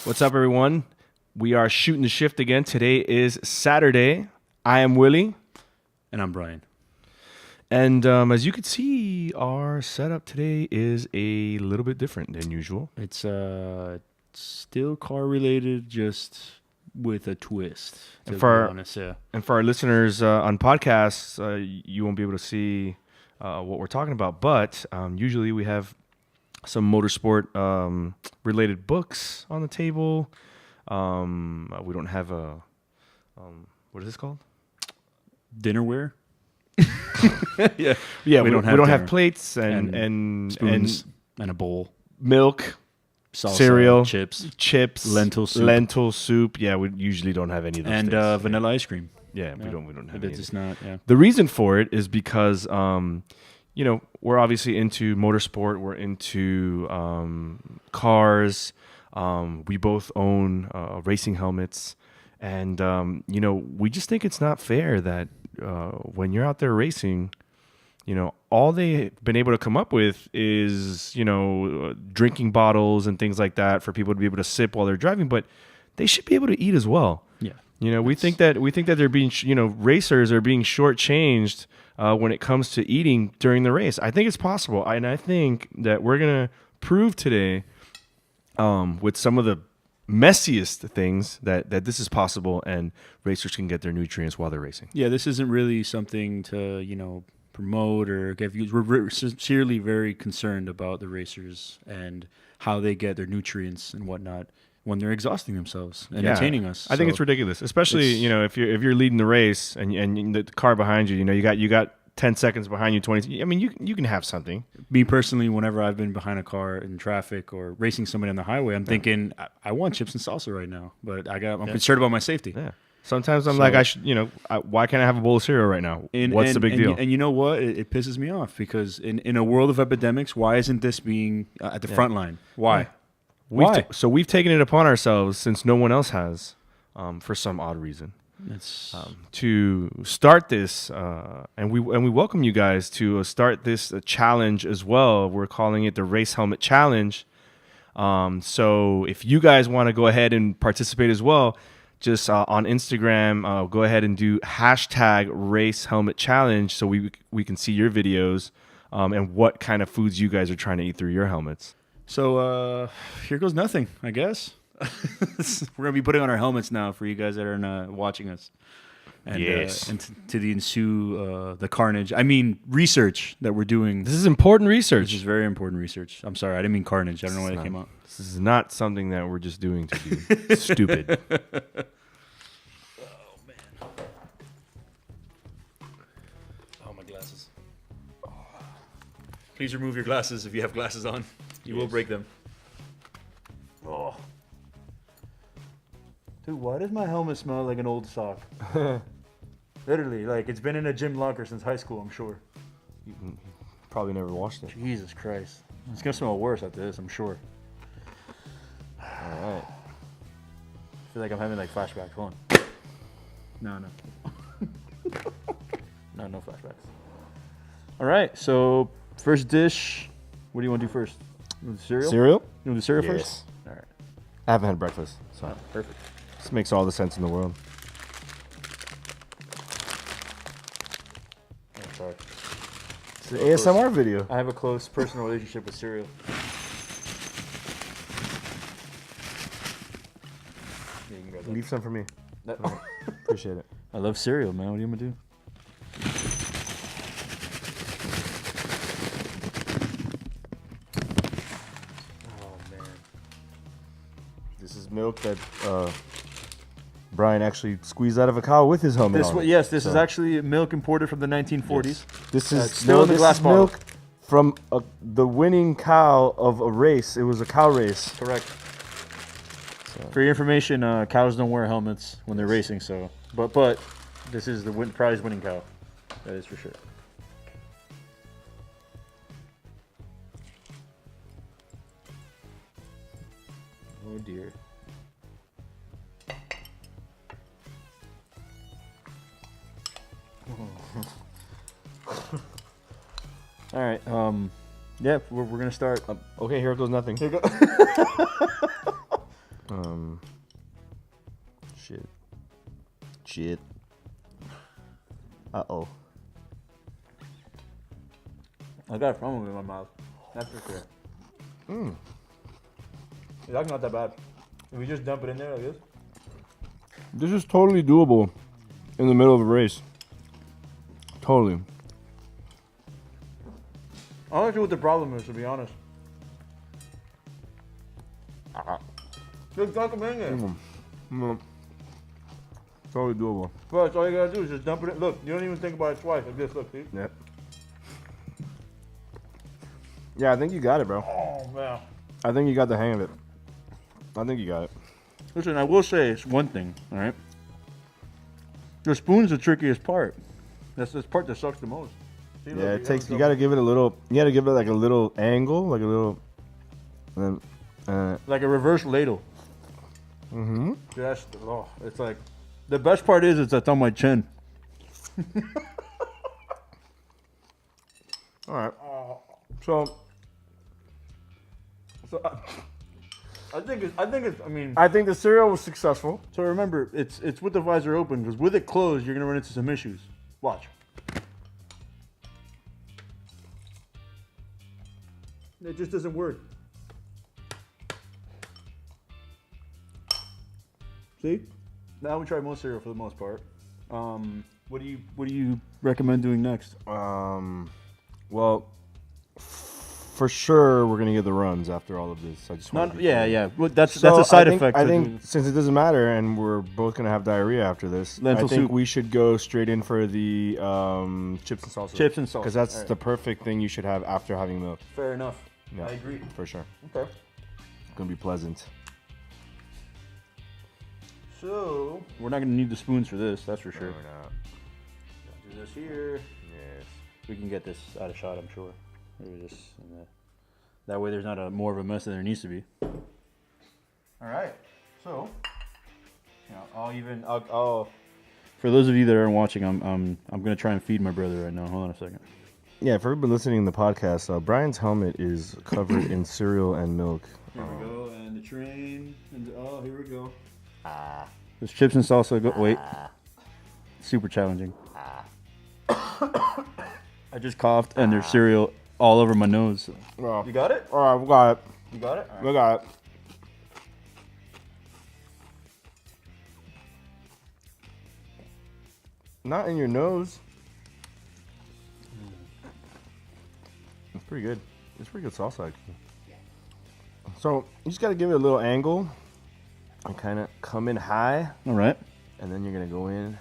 What's up, everyone? We are shooting the shift again. Today is Saturday. I am Willie. And I'm Brian. And as you can see, our setup today is a little bit different than usual. It's still car related, just with a twist. To be honest, yeah. And for our listeners on podcasts, you won't be able to see what we're talking about. But usually we have some motorsport related books on the table. We don't have a what is this called? Dinnerware. yeah. We don't have plates and spoons and a bowl, milk, salsa, cereal, chips, lentil soup. Yeah, we usually don't have any of those and things. vanilla ice cream. Yeah, we don't have any. It's just not. Yeah. The reason for it is because we're obviously into motorsport. We're into cars. We both own racing helmets, and we just think it's not fair that when you're out there racing, all they've been able to come up with is drinking bottles and things like that for people to be able to sip while they're driving, but they should be able to eat as well. Yeah. We think that they're being racers are being shortchanged when it comes to eating during the race. I think it's possible, and I think that we're gonna prove today with some of the messiest things that this is possible, and racers can get their nutrients while they're racing. Yeah, this isn't really something to promote or give views. We're sincerely very concerned about the racers and how they get their nutrients and whatnot when they're exhausting themselves and entertaining us. I think it's ridiculous, especially if you're leading the race and the car behind you. You got 10 seconds behind you, 20. I mean, you can have something. Me personally, whenever I've been behind a car in traffic or racing somebody on the highway, I'm thinking I want chips and salsa right now, but I'm concerned about my safety. Yeah. Sometimes I'm like, why can't I have a bowl of cereal right now? What's the big deal? And you know what? It pisses me off because in a world of epidemics, why isn't this being at the front line? Why? Yeah. Why? So we've taken it upon ourselves, since no one else has, for some odd reason, to start this, and we welcome you guys to start this challenge as well. We're calling it the Race Helmet Challenge. So if you guys want to go ahead and participate as well, just on Instagram, go ahead and do hashtag Race Helmet Challenge so we can see your videos and what kind of foods you guys are trying to eat through your helmets. So here goes nothing, I guess. We're going to be putting on our helmets now for you guys that are watching us. And, yes. And to the ensue the carnage. I mean, research that we're doing. This is important research. This is very important research. I'm sorry, I didn't mean carnage. I don't know why that came out. This is not something that we're just doing to be stupid. Oh, man. Oh, my glasses. Oh. Please remove your glasses if you have glasses on. You will break them. Oh. Dude, why does my helmet smell like an old sock? Literally, like it's been in a gym locker since high school, I'm sure. You probably never washed it. Jesus Christ. It's going to smell worse after this, I'm sure. All right. I feel like I'm having like flashbacks. Hold on. No. No flashbacks. All right, so first dish. What do you want to do first? You want the cereal? Cereal? You want the cereal Yes. first? All right. I haven't had breakfast, so Perfect. this makes all the sense in the world. I'm sorry. It's an ASMR video. I have a close personal relationship with cereal. Yeah, you can grab that. Leave some for me. That- Appreciate it. I love cereal, man. What are you gonna do? Oh man. This is milk that Brian actually squeezed out of a cow with his helmet on. This is actually milk imported from the 1940s. Yes. This is still in the this glass is bottle. milk from the winning cow of a race. It was a cow race. Correct. For your information, cows don't wear helmets when they're racing. So, but this is the prize-winning cow. That is for sure. Oh dear. All right. Yeah, we're gonna start. Okay, here goes nothing. Here go. Shit. Uh-oh. I got a problem in my mouth. That's for sure. It's actually not that bad. If we just dump it in there like this. This is totally doable in the middle of a race. Totally. I'm not sure what the problem is, to be honest. Just dunk them in there. Totally doable. Bro, that's all you gotta do is just dump it in. Look, you don't even think about it twice. Like this, look, see? Yep. Yeah, I think you got it, bro. Oh, man. I think you got the hang of it. I think you got it. Listen, I will say it's one thing, all right? The spoon's the trickiest part. That's the part that sucks the most. See, Yeah, look, it takes. You gotta give it a little. You gotta give it like a little angle, like a little. And then, like a reverse ladle. That's it's like the best part is it's on my chin. all right. So I think it's. I mean, I think the cereal was successful. so remember, it's with the visor open because with it closed, you're gonna run into some issues. Watch. It just doesn't work. See? Now we try most cereal for the most part. What do you recommend doing next? Well, for sure we're gonna get the runs after all of this. I just want. Yeah. Well, that's a side effect. I think since it doesn't matter and we're both gonna have diarrhea after this, Lentil I think soup. we should go straight in for the chips and salsa. Chips and salsa. Because that's All right. the perfect thing you should have after having milk. Fair enough. Yeah, I agree. for sure. Okay. It's gonna be pleasant. So we're not gonna need the spoons for this. That's for sure. No, we're not. Do this here. Yes. We can get this out of shot, I'm sure. Maybe just that way there's not more of a mess than there needs to be. All right. So, I'll for those of you that aren't watching, I'm gonna try and feed my brother right now. Hold on a second. Yeah, if everybody listening to the podcast, Brian's helmet is covered in cereal and milk. Here we go, and the train, and here we go. There's chips and salsa. Wait, super challenging. I just coughed, and there's cereal all over my nose. Oh. You got it? All right, we got it. You got it? We got it. Not in your nose. It's pretty good. It's pretty good salsa, actually. So you just got to give it a little angle and kind of come in high, All right. and then you're gonna go in.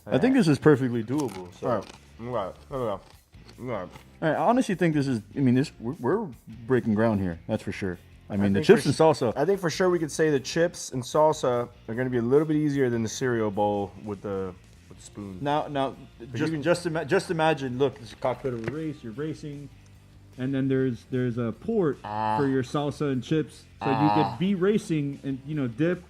I think this is perfectly doable. So. All right, we got it. There we go. We got it. I honestly think this is. I mean, we're breaking ground here. That's for sure. I mean, the think chips for and salsa. I think for sure we could say the chips and salsa are going to be a little bit easier than the cereal bowl with the spoon. Now, just imagine. Look, it's a cockpit of a race. You're racing, and then there's a port for your salsa and chips, so you could be racing and dip,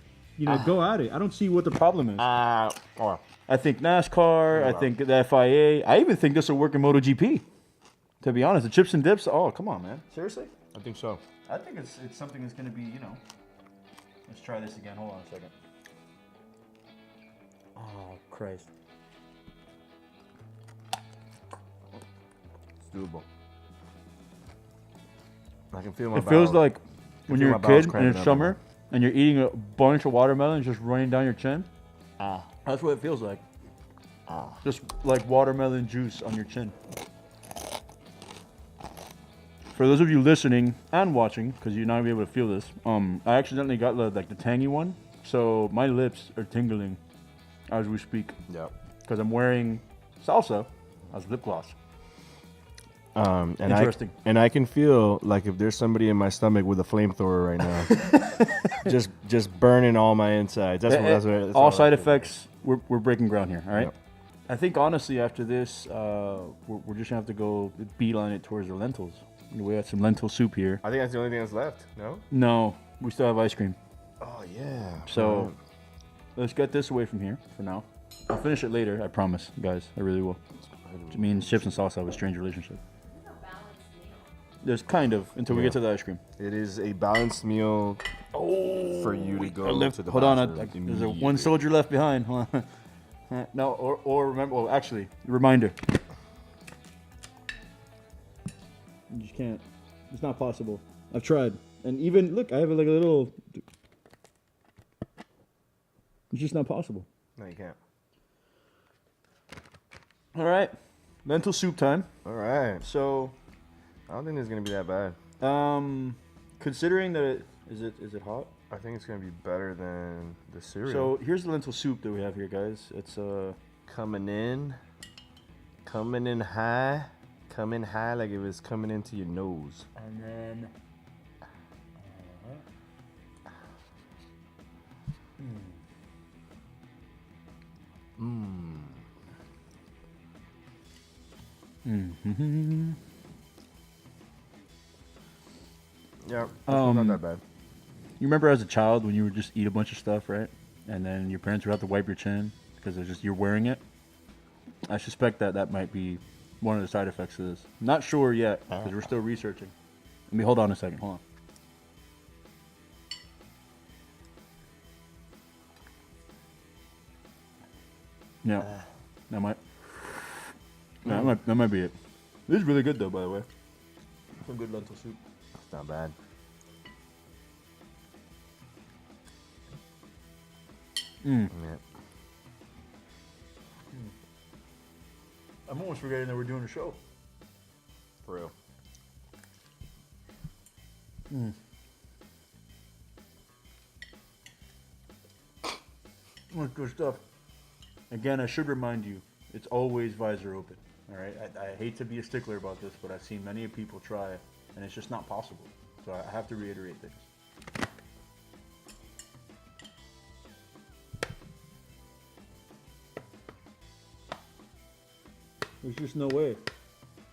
go at it. I don't see what the problem is. Oh, I think NASCAR. I think the FIA. I even think this will work in MotoGP. To be honest, the chips and dips. Oh, come on, man. Seriously? I think so. I think it's something that's going to be, Let's try this again. Hold on a second. Oh, Christ. It's doable. I can feel my It feels like when feel you're my a bowels kid in cramping the up summer and you're eating a bunch of watermelons just running down your chin. That's what it feels like. Just like watermelon juice on your chin. For those of you listening and watching, because you're not gonna be able to feel this, I accidentally got the tangy one, so my lips are tingling as we speak. Yeah. Because I'm wearing salsa as lip gloss. And Interesting. I can feel like if there's somebody in my stomach with a flamethrower right now, just burning all my insides. That's all side effects. We're breaking ground here. All right. Yep. I think honestly, after this, we're just gonna have to go beeline it towards the lentils. We got some lentil soup here. I think that's the only thing that's left. No. No, we still have ice cream. Oh yeah. So let's get this away from here for now. I'll finish it later. I promise, guys. I really will. It means chips and salsa have a strange relationship. There's kind of until we get to the ice cream. It is a balanced meal for you to go to the Hold on, bathroom there's one immediately. soldier left behind. Hold on. No, or remember. Well, actually, reminder. You just can't. It's not possible. I've tried, and even look, I have like a little. It's just not possible. No, you can't. All right, lentil soup time. All right. So, I don't think it's gonna be that bad. considering that is it hot? I think it's gonna be better than the cereal. So here's the lentil soup that we have here, guys. It's coming in high, like it was coming into your nose. and then Yeah, not that bad. you remember as a child when you would just eat a bunch of stuff, right? And then your parents would have to wipe your chin because it's just you're wearing it. I suspect that might be one of the side effects of this. Not sure yet because we're still researching. Let me hold on a second. Hold on. Yeah, that might be it. This is really good though, by the way. Some good lentil soup. It's not bad. Yeah. I'm almost forgetting that we're doing a show. For real. That's good stuff. Again, I should remind you, it's always visor open. All right. I hate to be a stickler about this, but I've seen many people try it, and it's just not possible. So I have to reiterate things. There's just no way.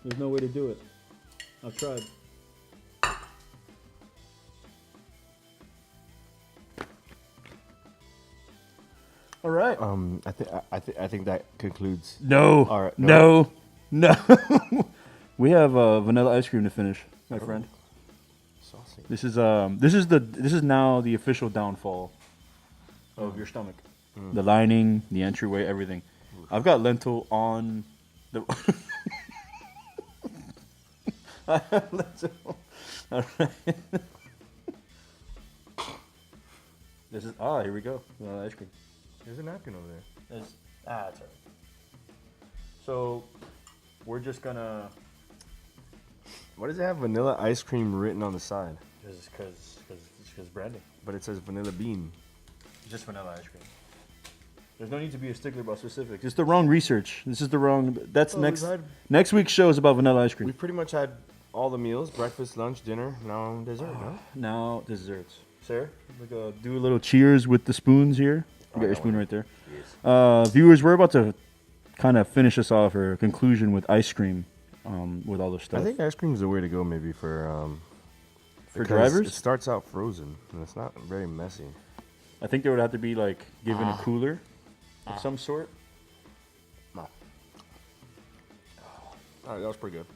There's no way to do it. I've tried. All right. I think that concludes. No. All right, No. We have vanilla ice cream to finish, my friend. Saucy. This is now the official downfall of your stomach. The lining, the entryway, everything. I've got lentil on the. I have lentil. All right. This is here we go. Vanilla ice cream. There's a napkin over there. That's all right. So we're just gonna. Why does it have vanilla ice cream written on the side? Because branding. But it says vanilla bean. Just vanilla ice cream. There's no need to be a stickler about specifics. It's the wrong research. This is the wrong. That's next week's show is about vanilla ice cream. We've pretty much had all the meals: breakfast, lunch, dinner, now dessert. No? Now desserts. Sarah, do a little cheers with the spoons here. You got your spoon right there. Yes. Viewers, we're about to kind of finish this off or conclusion with ice cream, with all the stuff. I think ice cream is the way to go, maybe for because drivers. It starts out frozen and it's not very messy. I think there would have to be like given a cooler of some sort. No. All right, that was pretty good.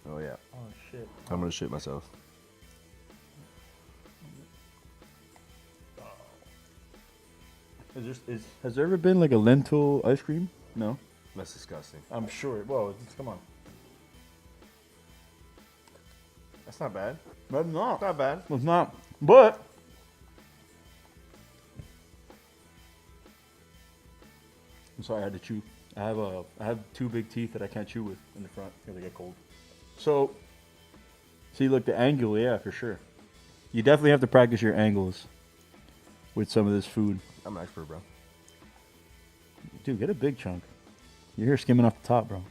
Oh yeah. Oh shit. I'm gonna shit myself. Has there ever been like a lentil ice cream? No. That's disgusting. I'm sure. Well, come on. That's not bad. That's not. Not bad. It's not. But I'm sorry, I had to chew. I have two big teeth that I can't chew with in the front because they get cold. So, see, look, the angle, yeah, for sure. You definitely have to practice your angles with some of this food. I'm an expert, bro. Dude, get a big chunk. You're here skimming off the top, bro.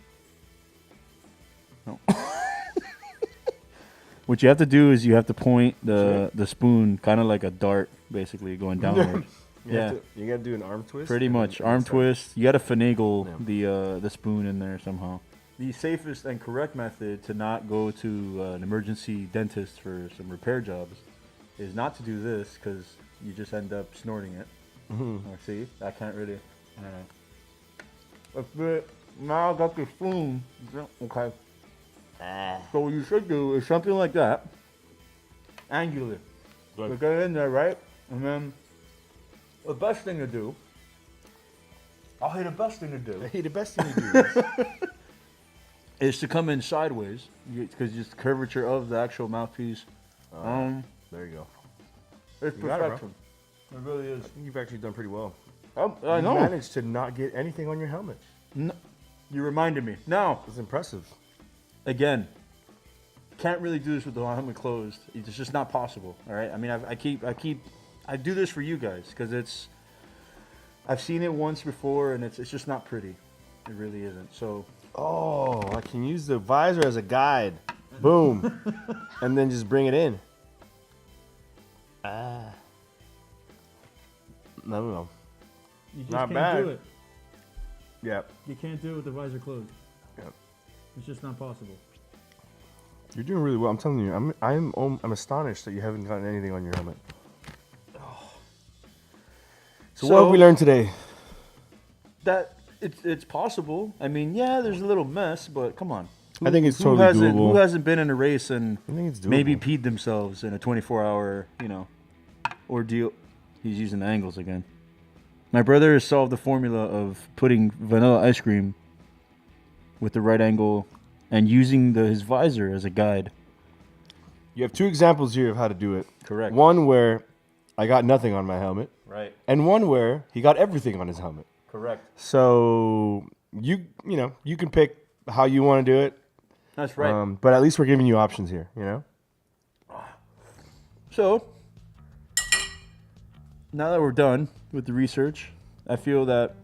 No. What you have to do is you have to point the spoon kind of like a dart, basically going downward. You gotta do an arm twist. Pretty much arm twist. You got to finagle the spoon in there somehow. The safest and correct method to not go to an emergency dentist for some repair jobs is not to do this because you just end up snorting it. See, I can't really. I don't know. now I got the spoon. Okay. So what you should do is something like that. Angular. So get it in there, right? And then the best thing to do. I'll say the best thing to do. Hey, the best thing to do is to come in sideways because just the curvature of the actual mouthpiece. there you go. It's You got it, bro. perfection. It really is. I think you've actually done pretty well. I know. You managed to not get anything on your helmet. No, you reminded me. Now, It's impressive. again, can't really do this with the helmet closed. It's just not possible. All right. I mean, I do this for you guys because I've seen it once before and it's just not pretty. It really isn't. So. Oh, I can use the visor as a guide. Boom. And then just bring it in. No. You just Not can't bad. do it. Yep. You can't do it with the visor closed. Yep. It's just not possible. You're doing really well. I'm telling you. I'm astonished that you haven't gotten anything on your helmet. So what have we learned today? That it's possible. I mean, yeah, there's a little mess, but come on. I think it's totally doable. Who hasn't been in a race and I think it's doable. maybe peed themselves in a 24-hour, ordeal? He's using the angles again. My brother has solved the formula of putting vanilla ice cream with the right angle and using his visor as a guide. You have two examples here of how to do it. Correct. One where I got nothing on my helmet, Right. and one where he got everything on his helmet. Correct. So you can pick how you want to do it. That's right. But at least we're giving you options here, So, now that we're done with the research, I feel that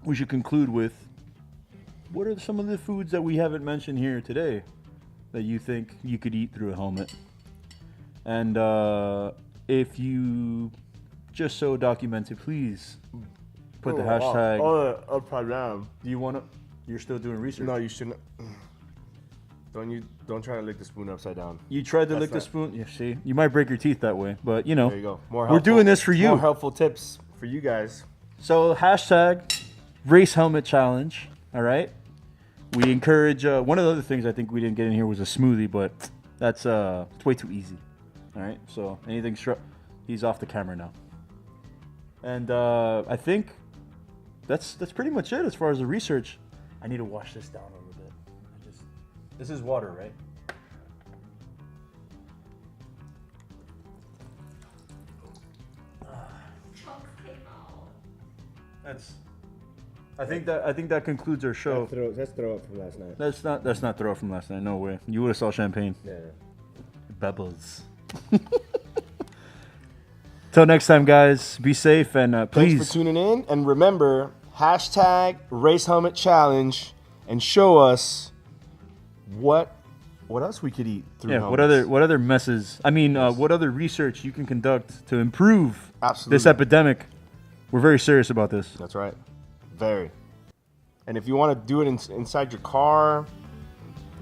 we should conclude with what are some of the foods that we haven't mentioned here today that you think you could eat through a helmet? And if you just so documented, please put the hashtag. Upside down. Do you want to? You're still doing research. No, you shouldn't. Don't try to lick the spoon upside down. You tried to That's lick the not- spoon. You see, you might break your teeth that way, but There you go. We're doing this for you. More helpful tips for you guys. So hashtag race helmet challenge. All right. We encourage. One of the other things I think we didn't get in here was a smoothie, but that's it's way too easy. All right. So anything he's off the camera now. And I think that's pretty much it as far as the research. I need to wash this down a little bit. This is water, right? I think that concludes our show. That's throw up from last night. That's not throw from last night. No way. You would have saw champagne. Yeah. Bubbles. Till next time, guys. Be safe and please. Thanks for tuning in, and remember hashtag race helmet challenge, and show us what else we could eat through helmets. What other messes? I mean, what other research you can conduct to improve Absolutely. this epidemic? We're very serious about this. That's right. Very. And if you want to do it inside your car,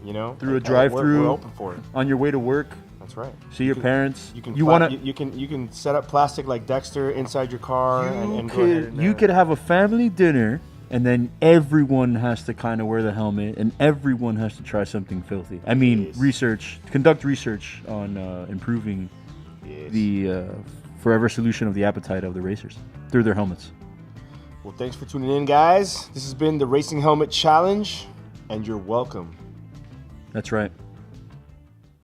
Through a drive-through, we're open for it. on your way to work, That's right. see your parents. You can You can set up plastic like Dexter inside your car and go ahead and, you could have a family dinner, and then everyone has to kind of wear the helmet, and everyone has to try something filthy. I mean, Yes. conduct research on improving the forever solution of the appetite of the racers through their helmets. Well, thanks for tuning in, guys. This has been the Racing Helmet Challenge, and you're welcome. That's right.